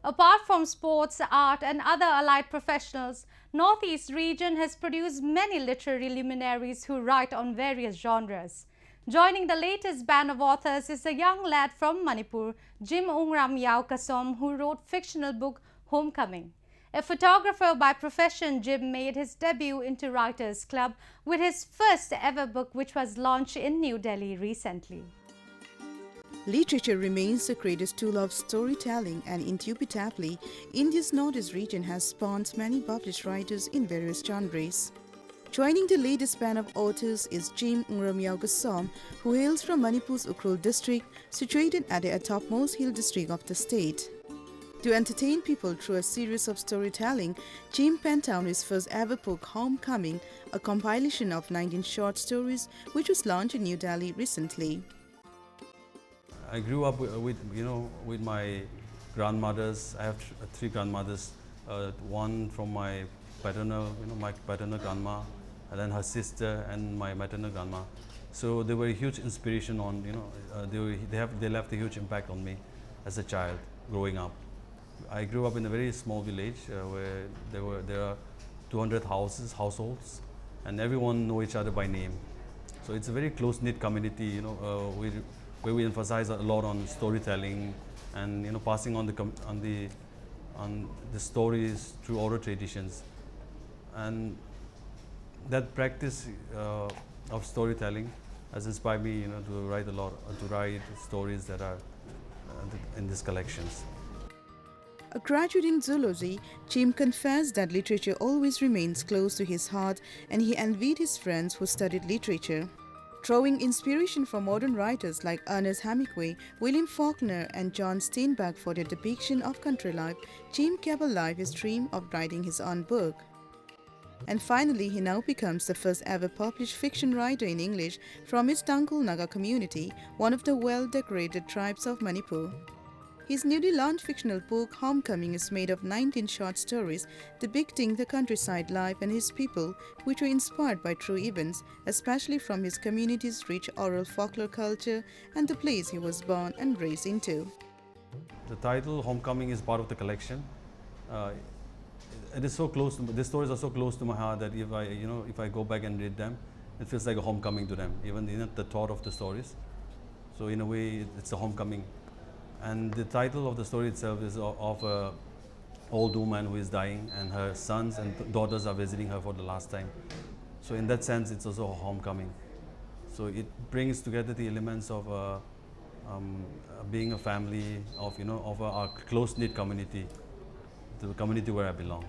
Apart from sports, art and other allied professionals, Northeast region has produced many literary luminaries who write on various genres. Joining the latest band of authors is a young lad from Manipur, Jim Wungramyao Kasom, who wrote fictional book Homecoming. A photographer by profession, Jim made his debut into Writers Club with his first ever book, which was launched in New Delhi recently. Literature remains the greatest tool of storytelling, and indubitably, India's Northeast region has spawned many published writers in various genres. Joining the latest band of authors is Jim Wungramyao Kasom, who hails from Manipur's Ukhrul district, situated at the topmost hill district of the state. To entertain people through a series of storytelling, Jim penned down his first ever book, Homecoming, a compilation of 19 short stories, which was launched in New Delhi recently. I grew up with my grandmothers. I have three grandmothers. One from my paternal grandma, and then her sister and my maternal grandma. So they were a huge inspiration on they left a huge impact on me as a child growing up. I grew up in a very small village where there are 200 households, and everyone know each other by name. So it's a very close-knit community, where we emphasize a lot on storytelling and passing on the stories through oral traditions, and that practice of storytelling has inspired me to write stories that are in these collections. A graduate in zoology, Jim confessed that literature always remains close to his heart, and he envied his friends who studied literature. Drawing inspiration from modern writers like Ernest Hemingway, William Faulkner and John Steinbeck for their depiction of country life, Jim kept alive his dream of writing his own book. And finally, he now becomes the first ever published fiction writer in English from his Tangkhul Naga community, one of the well-decorated tribes of Manipur. His newly launched fictional book, Homecoming, is made of 19 short stories depicting the countryside life and his people, which were inspired by true events, especially from his community's rich oral folklore culture and the place he was born and raised into. The title Homecoming is part of the collection. It is so close to, these stories are so close to my heart that if I go back and read them, it feels like a homecoming to them, even the thought of the stories. So in a way, it's a homecoming. And the title of the story itself is of an old woman who is dying, and her sons and daughters are visiting her for the last time. So in that sense, it's also a homecoming. So it brings together the elements of being a family, of a close-knit community, the community where I belong.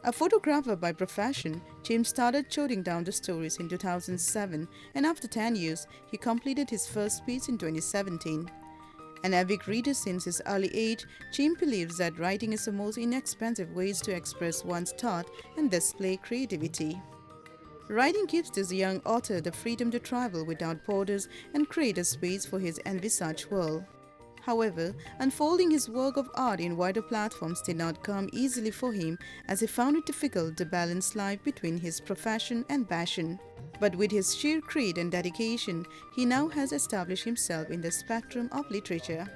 A photographer by profession, Jim started jotting down the stories in 2007, and after 10 years, he completed his first piece in 2017. An avid reader since his early age, Jim believes that writing is the most inexpensive way to express one's thought and display creativity. Writing gives this young author the freedom to travel without borders and create a space for his envisaged world. However, unfolding his work of art in wider platforms did not come easily for him, as he found it difficult to balance life between his profession and passion. But with his sheer creed and dedication, he now has established himself in the spectrum of literature.